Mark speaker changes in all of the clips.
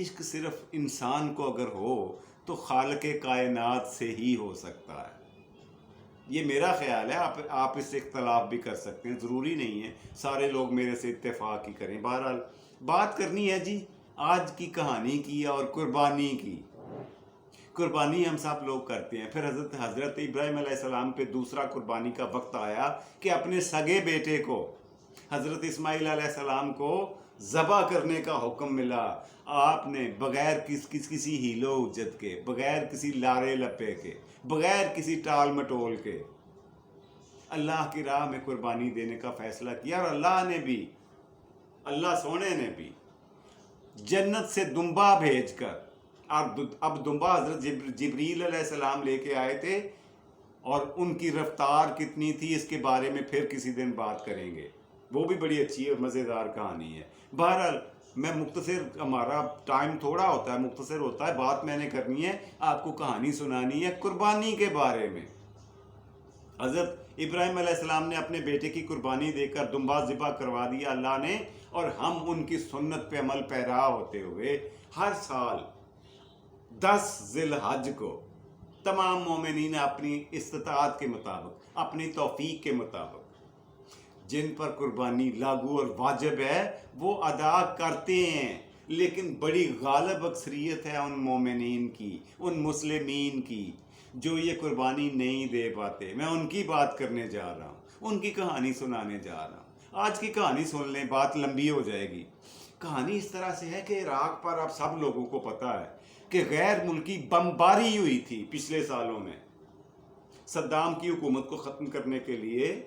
Speaker 1: عشق صرف انسان کو اگر ہو تو خالق کائنات سے ہی ہو سکتا ہے. یہ میرا خیال ہے، آپ اس سے اختلاف بھی کر سکتے ہیں، ضروری نہیں ہے سارے لوگ میرے سے اتفاق ہی کریں. بہرحال بات کرنی ہے جی آج کی کہانی کی اور قربانی کی. قربانی ہم سب لوگ کرتے ہیں. پھر حضرت ابراہیم علیہ السلام پہ دوسرا قربانی کا وقت آیا کہ اپنے سگے بیٹے کو حضرت اسماعیل علیہ السلام کو ذبح کرنے کا حکم ملا. آپ نے بغیر کسی ہیلو حجت کے، بغیر کسی لارے لپے کے، بغیر کسی ٹال مٹول کے اللہ کی راہ میں قربانی دینے کا فیصلہ کیا. اور اللہ سونے نے بھی جنت سے دمبا بھیج کر، اب دمبا حضرت جبریل علیہ السلام لے کے آئے تھے، اور ان کی رفتار کتنی تھی اس کے بارے میں پھر کسی دن بات کریں گے. وہ بھی بڑی اچھی اور مزیدار کہانی ہے. بہرحال میں مختصر، ہمارا ٹائم تھوڑا ہوتا ہے، مختصر ہوتا ہے، بات میں نے کرنی ہے، آپ کو کہانی سنانی ہے قربانی کے بارے میں. حضرت ابراہیم علیہ السلام نے اپنے بیٹے کی قربانی دے کر دمبا ذبح کروا دیا اللہ نے، اور ہم ان کی سنت پہ عمل پیرا ہوتے ہوئے ہر سال 10 ذی الحج کو تمام مومنین اپنی استطاعت کے مطابق، اپنی توفیق کے مطابق جن پر قربانی لاگو اور واجب ہے وہ ادا کرتے ہیں. لیکن بڑی غالب اکثریت ہے ان مومنین کی، ان مسلمین کی جو یہ قربانی نہیں دے پاتے. میں ان کی بات کرنے جا رہا ہوں، ان کی کہانی سنانے جا رہا ہوں. آج کی کہانی سن لیں، بات لمبی ہو جائے گی. کہانی اس طرح سے ہے کہ عراق پر اب سب لوگوں کو پتہ ہے کہ غیر ملکی بمباری ہوئی تھی پچھلے سالوں میں. صدام کی حکومت کو ختم کرنے کے لیے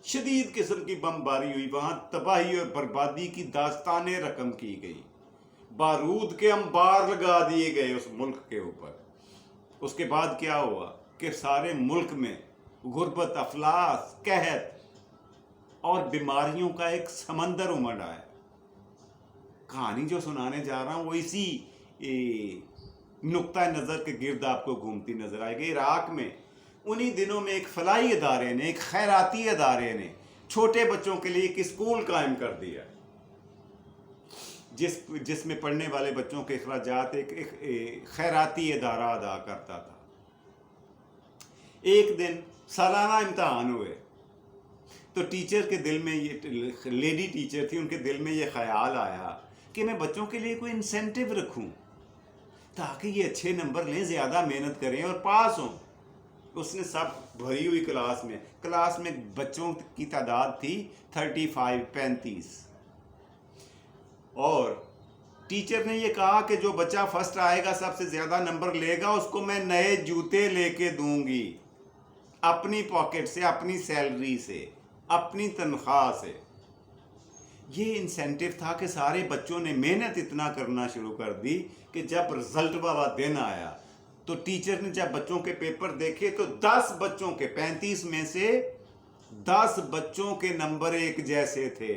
Speaker 1: شدید قسم کی بمباری ہوئی. وہاں تباہی اور بربادی کی داستانیں رقم کی گئی، بارود کے انبار لگا دیے گئے اس ملک کے اوپر. اس کے بعد کیا ہوا کہ سارے ملک میں غربت، افلاس، قحط اور بیماریوں کا ایک سمندر امڑ آیا. کہانی جو سنانے جا رہا ہوں وہ اسی نقطہ نظر کے گرد آپ کو گھومتی نظر آئے گی. عراق میں انہی دنوں میں ایک فلاحی ادارے نے، ایک خیراتی ادارے نے چھوٹے بچوں کے لیے ایک اسکول قائم کر دیا، جس میں پڑھنے والے بچوں کے اخراجات ایک خیراتی ادارہ ادا کرتا تھا. ایک دن سالانہ امتحان ہوئے تو ٹیچر کے دل میں، یہ لیڈی ٹیچر تھی، ان کے دل میں یہ خیال آیا کہ میں بچوں کے لیے کوئی انسینٹیو رکھوں تاکہ یہ اچھے نمبر لیں، زیادہ محنت کریں اور پاس ہوں. اس نے سب بھری ہوئی کلاس میں بچوں کی تعداد تھی 35 اور ٹیچر نے یہ کہا کہ جو بچہ فرسٹ آئے گا، سب سے زیادہ نمبر لے گا، اس کو میں نئے جوتے لے کے دوں گی، اپنی پاکٹ سے، اپنی سیلری سے، اپنی تنخواہ سے. یہ انسینٹیو تھا کہ سارے بچوں نے محنت اتنا کرنا شروع کر دی کہ جب رزلٹ والا دن آیا تو ٹیچر نے جب بچوں کے پیپر دیکھے تو 10 بچوں کے 35 میں سے 10 بچوں کے نمبر ایک جیسے تھے،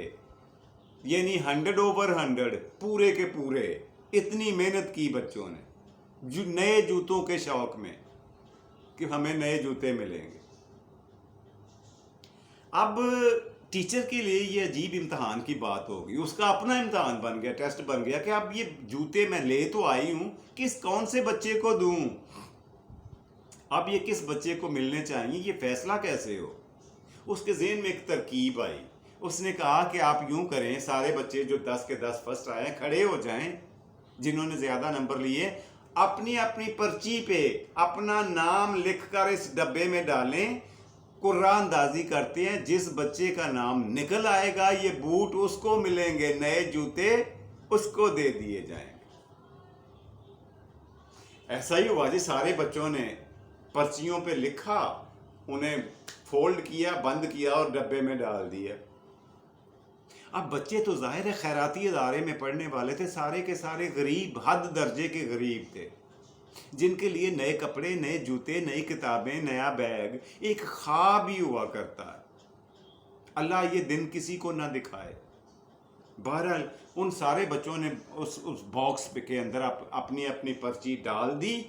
Speaker 1: یعنی 100/100 پورے کے پورے. اتنی محنت کی بچوں نے جو نئے جوتوں کے شوق میں کہ ہمیں نئے جوتے ملیں گے. اب ٹیچر کے لیے یہ عجیب امتحان کی بات ہوگی. اس کا اپنا امتحان بن گیا، ٹیسٹ بن گیا کہ اب یہ جوتے میں لے تو آئی ہوں، کون سے بچے کو دوں، اب یہ کس بچے کو ملنے چاہیے، یہ فیصلہ کیسے ہو. اس کے ذہن میں ایک ترکیب آئی. اس نے کہا کہ آپ یوں کریں، سارے بچے جو 10 کے 10 فرسٹ آئے ہیں کھڑے ہو جائیں، جنہوں نے زیادہ نمبر لیے اپنی اپنی پرچی پہ اپنا نام لکھ کر اس ڈبے میں ڈالیں. قرآن اندازی کرتے ہیں جس بچے کا نام نکل آئے گا یہ بوٹ اس کو ملیں گے، نئے جوتے اس کو دے دیے جائیں گے. ایسا ہی ہوا جی. سارے بچوں نے پرچیوں پہ لکھا، انہیں فولڈ کیا، بند کیا اور ڈبے میں ڈال دیا. اب بچے تو ظاہر ہے خیراتی ادارے میں پڑھنے والے تھے، سارے کے سارے غریب، حد درجے کے غریب تھے، جن کے لیے نئے کپڑے، نئے جوتے، نئی کتابیں، نیا بیگ ایک خواب ہی ہوا کرتا ہے. اللہ یہ دن کسی کو نہ دکھائے. بہرحال ان سارے بچوں نے اس باکس کے اندر اپنی اپنی پرچی ڈال دی.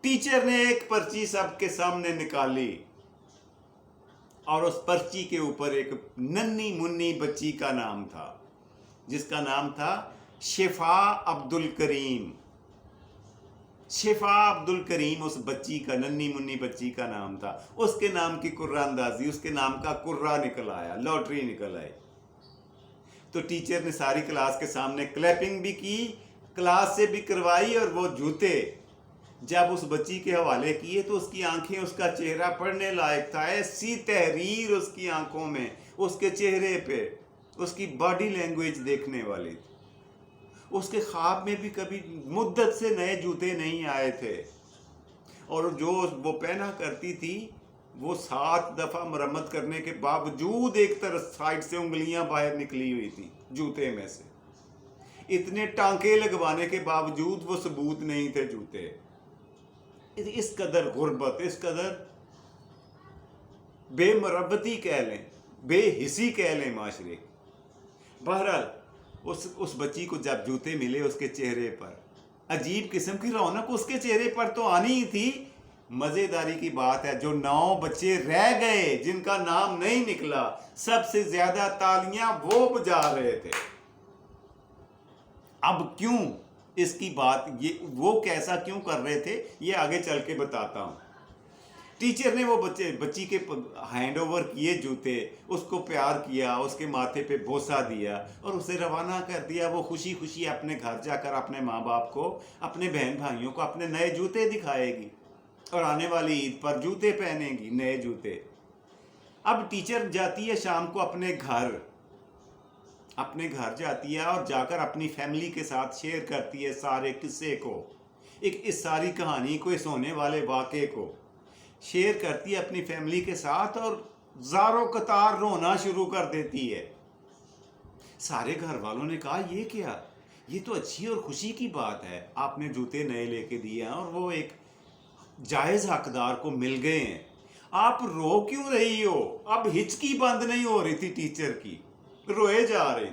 Speaker 1: ٹیچر نے ایک پرچی سب کے سامنے نکالی اور اس پرچی کے اوپر ایک ننھی منی بچی کا نام تھا، جس کا نام تھا شفا عبد الکریم، شفا عبد الکریم اس بچی کا، ننھی منی بچی کا نام تھا. اس کے نام کی قرہ اندازی، اس کے نام کا قرہ نکل آیا، لاٹری نکل آئی. تو ٹیچر نے ساری کلاس کے سامنے کلیپنگ بھی کی، کلاس سے بھی کروائی، اور وہ جوتے جب اس بچی کے حوالے کیے تو اس کی آنکھیں، اس کا چہرہ پڑھنے لائق تھا. ایسی تحریر اس کی آنکھوں میں، اس کے چہرے پہ، اس کی باڈی لینگویج دیکھنے والی تھی. اس کے خواب میں بھی کبھی مدت سے نئے جوتے نہیں آئے تھے، اور جو وہ پہنا کرتی تھی وہ 7 دفعہ مرمت کرنے کے باوجود ایک طرف سائڈ سے انگلیاں باہر نکلی ہوئی تھی جوتے میں سے. اتنے ٹانکے لگوانے کے باوجود وہ ثبوت نہیں تھے جوتے. اس قدر غربت، اس قدر بے مربتی کہہ لیں، بے حسی کہہ لیں معاشرے. بہرحال اس بچی کو جب جوتے ملے اس کے چہرے پر، عجیب قسم کی رونق اس کے چہرے پر تو آنی ہی تھی. مزیداری کی بات ہے، جو 9 بچے رہ گئے جن کا نام نہیں نکلا، سب سے زیادہ تالیاں وہ بجا رہے تھے. اب کیوں اس کی بات، یہ وہ کیسا کیوں کر رہے تھے، یہ آگے چل کے بتاتا ہوں. ٹیچر نے وہ بچی کے ہینڈ اوور کیے جوتے، اس کو پیار کیا، اس کے ماتھے پہ بوسہ دیا اور اسے روانہ کر دیا. وہ خوشی خوشی اپنے گھر جا کر اپنے ماں باپ کو، اپنے بہن بھائیوں کو اپنے نئے جوتے دکھائے گی، اور آنے والی عید پر جوتے پہنے گی، نئے جوتے. اب ٹیچر جاتی ہے شام کو اپنے گھر جاتی ہے، اور جا کر اپنی فیملی کے ساتھ شیئر کرتی ہے سارے قصے کو، اس ساری کہانی کو، اس ہونے والے واقعے کو شیئر کرتی ہے اپنی فیملی کے ساتھ، اور زاروں قطار رونا شروع کر دیتی ہے. سارے گھر والوں نے کہا یہ کیا، یہ تو اچھی اور خوشی کی بات ہے، آپ نے جوتے نئے لے کے دیے ہیں اور وہ ایک جائز حقدار کو مل گئے ہیں، آپ رو کیوں رہی ہو؟ اب ہچکی بند نہیں ہو رہی تھی ٹیچر کی، روئے جا رہی.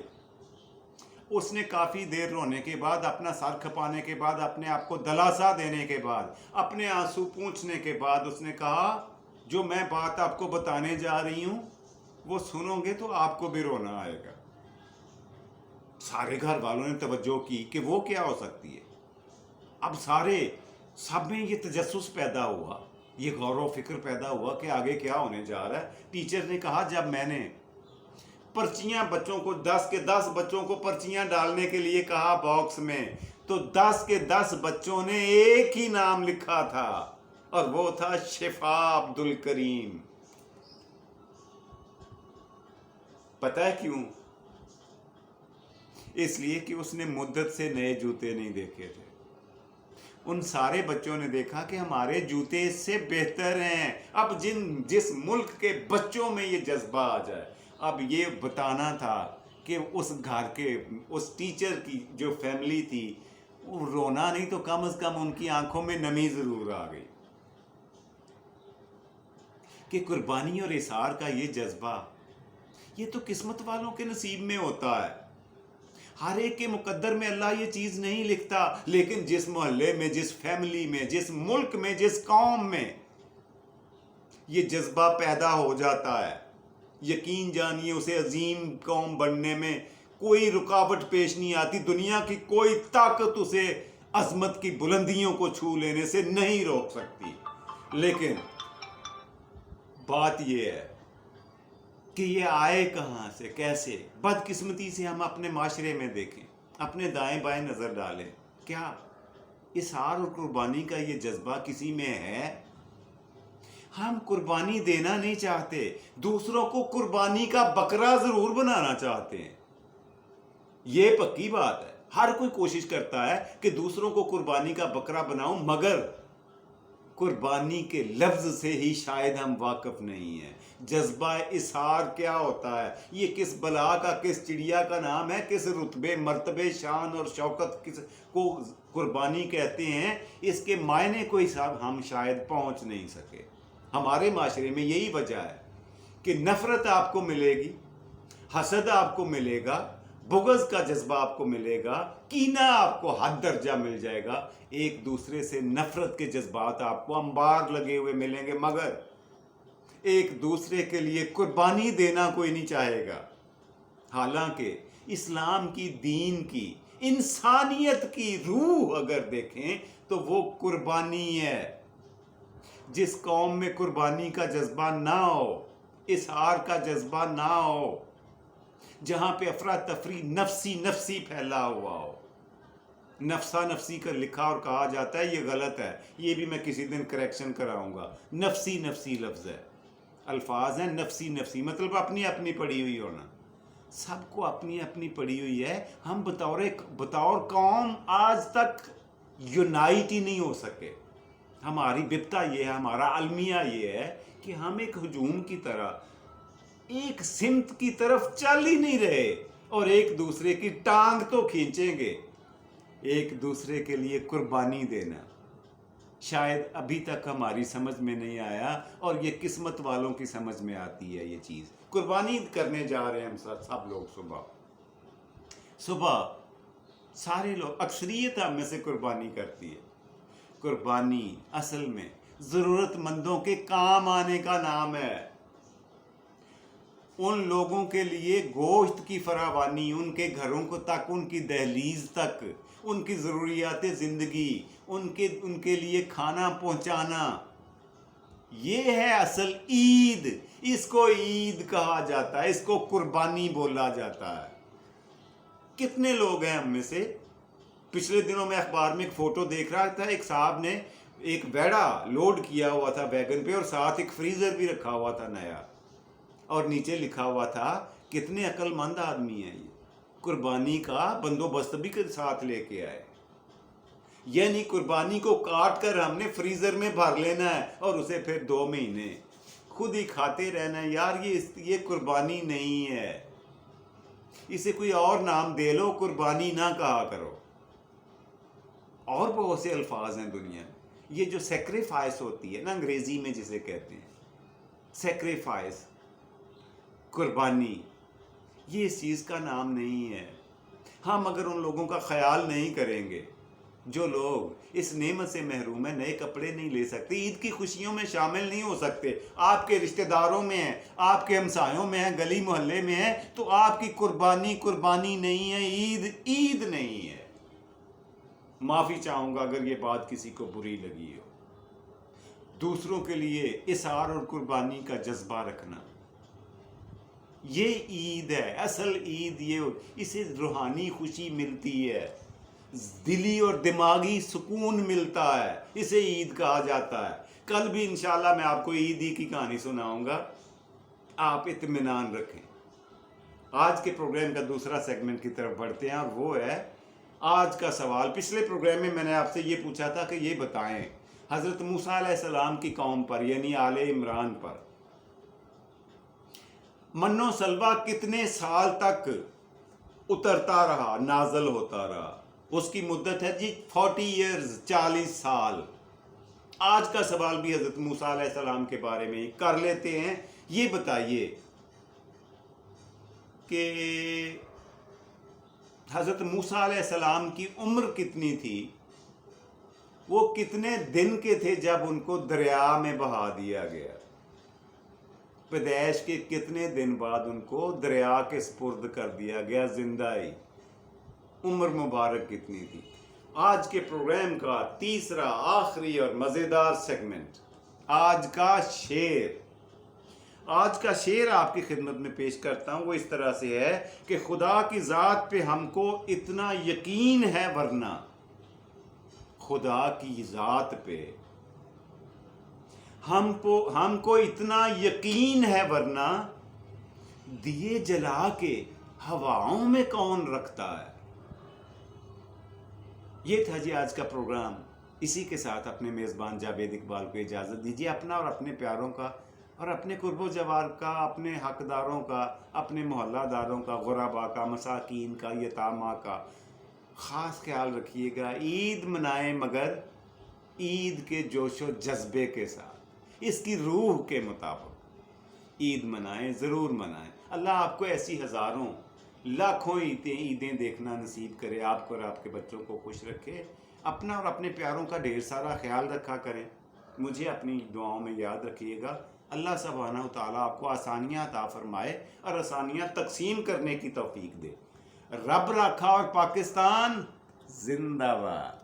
Speaker 1: اس نے کافی دیر رونے کے بعد، اپنا سر کھپانے کے بعد، اپنے آپ کو دلاسا دینے کے بعد، اپنے آنسو پونچھنے کے بعد اس نے کہا جو میں بات آپ کو بتانے جا رہی ہوں وہ سنو گے تو آپ کو بھی رونا آئے گا. سارے گھر والوں نے توجہ کی کہ وہ کیا ہو سکتی ہے. اب سب میں یہ تجسس پیدا ہوا، یہ غور و فکر پیدا ہوا کہ آگے کیا ہونے جا رہا ہے. ٹیچر نے کہا جب میں نے پرچیاں بچوں کو 10 کے 10 بچوں کو پرچیاں ڈالنے کے لیے کہا باکس میں، تو 10 کے 10 بچوں نے ایک ہی نام لکھا تھا، اور وہ تھا شفا عبد الکریم. پتہ ہے کیوں؟ اس لیے کہ اس نے مدت سے نئے جوتے نہیں دیکھے تھے. ان سارے بچوں نے دیکھا کہ ہمارے جوتے اس سے بہتر ہیں. اب جس ملک کے بچوں میں یہ جذبہ آ جائے، اب یہ بتانا تھا کہ اس گھر کے، اس ٹیچر کی جو فیملی تھی، وہ رونا نہیں تو کم از کم ان کی آنکھوں میں نمی ضرور آ گئی. کہ قربانی اور اثار کا یہ جذبہ، یہ تو قسمت والوں کے نصیب میں ہوتا ہے. ہر ایک کے مقدر میں اللہ یہ چیز نہیں لکھتا، لیکن جس محلے میں، جس فیملی میں، جس ملک میں، جس قوم میں یہ جذبہ پیدا ہو جاتا ہے، یقین جانیے اسے عظیم قوم بننے میں کوئی رکاوٹ پیش نہیں آتی. دنیا کی کوئی طاقت اسے عظمت کی بلندیوں کو چھو لینے سے نہیں روک سکتی. لیکن بات یہ ہے کہ یہ آئے کہاں سے، کیسے؟ بدقسمتی سے ہم اپنے معاشرے میں دیکھیں، اپنے دائیں بائیں نظر ڈالیں، کیا اظہار اور قربانی کا یہ جذبہ کسی میں ہے؟ ہم قربانی دینا نہیں چاہتے، دوسروں کو قربانی کا بکرا ضرور بنانا چاہتے ہیں. یہ پکی بات ہے، ہر کوئی کوشش کرتا ہے کہ دوسروں کو قربانی کا بکرا بناؤں، مگر قربانی کے لفظ سے ہی شاید ہم واقف نہیں ہیں. جذبہ اظہار کیا ہوتا ہے؟ یہ کس بلا کا، کس چڑیا کا نام ہے، کس رتبے، مرتبے، شان اور شوکت کو قربانی کہتے ہیں، اس کے معنی کو ہم شاید پہنچ نہیں سکے. ہمارے معاشرے میں یہی وجہ ہے کہ نفرت آپ کو ملے گی، حسد آپ کو ملے گا، بغض کا جذبہ آپ کو ملے گا، کینہ آپ کو حد درجہ مل جائے گا، ایک دوسرے سے نفرت کے جذبات آپ کو انبار لگے ہوئے ملیں گے، مگر ایک دوسرے کے لیے قربانی دینا کوئی نہیں چاہے گا. حالانکہ اسلام کی، دین کی انسانیت کی روح اگر دیکھیں تو وہ قربانی ہے. جس قوم میں قربانی کا جذبہ نہ ہو، اظہار کا جذبہ نہ ہو، جہاں پہ افراتفری نفسی پھیلا ہوا ہو. نفسا نفسی کا لکھا اور کہا جاتا ہے، یہ غلط ہے، یہ بھی میں کسی دن کریکشن کراؤں گا. نفسی لفظ ہے، الفاظ ہیں نفسی مطلب اپنی اپنی پڑی ہوئی ہونا. سب کو اپنی اپنی پڑی ہوئی ہے. ہم بطور قوم آج تک یونائٹ ہی نہیں ہو سکے. ہماری بپتا یہ ہے، ہمارا المیہ یہ ہے کہ ہم ایک ہجوم کی طرح ایک سمت کی طرف چل ہی نہیں رہے، اور ایک دوسرے کی ٹانگ تو کھینچیں گے. ایک دوسرے کے لیے قربانی دینا شاید ابھی تک ہماری سمجھ میں نہیں آیا، اور یہ قسمت والوں کی سمجھ میں آتی ہے. یہ چیز قربانی کرنے جا رہے ہیں ہم سب لوگ. صبح سارے لوگ، اکثریت ہم میں سے قربانی کرتی ہے. قربانی اصل میں ضرورت مندوں کے کام آنے کا نام ہے. ان لوگوں کے لیے گوشت کی فراوانی، ان کے گھروں کو تک، ان کی دہلیز تک، ان کی ضروریات زندگی، ان کے لیے کھانا پہنچانا. یہ ہے اصل عید. اس کو عید کہا جاتا ہے، اس کو قربانی بولا جاتا ہے. کتنے لوگ ہیں ہم میں سے، پچھلے دنوں میں اخبار میں ایک فوٹو دیکھ رہا تھا، ایک صاحب نے ایک بیڑا لوڈ کیا ہوا تھا ویگن پہ، اور ساتھ ایک فریزر بھی رکھا ہوا تھا نیا، اور نیچے لکھا ہوا تھا کتنے عقل مند آدمی ہیں یہ، قربانی کا بندوبست بھی ساتھ لے کے آئے. یعنی قربانی کو کاٹ کر ہم نے فریزر میں بھر لینا ہے، اور اسے پھر 2 مہینے خود ہی کھاتے رہنا ہے. یار یہ قربانی نہیں ہے. اسے کوئی اور نام دے لو، قربانی نہ کہا کرو. اور بہت سے الفاظ ہیں دنیا میں. یہ جو سیکریفائس ہوتی ہے نا انگریزی میں جسے کہتے ہیں سیکریفائس، قربانی، یہ اس چیز کا نام نہیں ہے. ہم اگر ان لوگوں کا خیال نہیں کریں گے جو لوگ اس نعمت سے محروم ہیں، نئے کپڑے نہیں لے سکتے، عید کی خوشیوں میں شامل نہیں ہو سکتے، آپ کے رشتہ داروں میں ہیں، آپ کے ہمسایوں میں ہیں، گلی محلے میں ہیں، تو آپ کی قربانی نہیں ہے، عید نہیں ہے. معافی چاہوں گا اگر یہ بات کسی کو بری لگی ہو. دوسروں کے لیے اظہار اور قربانی کا جذبہ رکھنا، یہ عید ہے. اصل عید یہ، اسے روحانی خوشی ملتی ہے، دلی اور دماغی سکون ملتا ہے، اسے عید کہا جاتا ہے. کل بھی انشاءاللہ میں آپ کو عیدی کی کہانی سناؤں گا، آپ اطمینان رکھیں. آج کے پروگرام کا دوسرا سیگمنٹ کی طرف بڑھتے ہیں، اور وہ ہے آج کا سوال. پچھلے پروگرام میں میں نے آپ سے یہ پوچھا تھا کہ یہ بتائیں حضرت موسیٰ علیہ السلام کی قوم پر یعنی آل عمران پر من و سلوہ کتنے سال تک اترتا رہا، نازل ہوتا رہا؟ اس کی مدت ہے جی 40 ایئرز، 40 سال. آج کا سوال بھی حضرت موسیٰ علیہ السلام کے بارے میں کر لیتے ہیں. یہ بتائیے کہ حضرت موسیٰ علیہ السلام کی عمر کتنی تھی؟ وہ کتنے دن کے تھے جب ان کو دریا میں بہا دیا گیا؟ پیدائش کے کتنے دن بعد ان کو دریا کے سپرد کر دیا گیا زندہ ہی؟ عمر مبارک کتنی تھی؟ آج کے پروگرام کا تیسرا آخری اور مزیدار سیگمنٹ، آج کا شعر. آج کا شعر آپ کی خدمت میں پیش کرتا ہوں. وہ اس طرح سے ہے کہ خدا کی ذات پہ ہم کو اتنا یقین ہے، ورنہ خدا کی ذات پہ ہم کو اتنا یقین ہے، ورنہ دیے جلا کے ہواؤں میں کون رکھتا ہے. یہ تھا جی آج کا پروگرام. اسی کے ساتھ اپنے میزبان جاوید اقبال کو اجازت دیجیے. اپنا اور اپنے پیاروں کا اور اپنے قرب و جوار کا، اپنے حقداروں کا، اپنے محلہ داروں کا، غربا کا، مساکین کا، یتامہ کا خاص خیال رکھیے گا. عید منائیں مگر عید کے جوش و جذبے کے ساتھ، اس کی روح کے مطابق عید منائیں، ضرور منائیں. اللہ آپ کو ایسی ہزاروں لاکھوں عیدیں دیکھنا نصیب کرے، آپ کو اور آپ کے بچوں کو خوش رکھے. اپنا اور اپنے پیاروں کا ڈھیر سارا خیال رکھا کریں. مجھے اپنی دعاؤں میں یاد رکھیے گا. اللہ سبحانہ و تعالیٰ آپ کو آسانیاں عطا فرمائے اور آسانیاں تقسیم کرنے کی توفیق دے. رب رکھا اور پاکستان زندہ باد.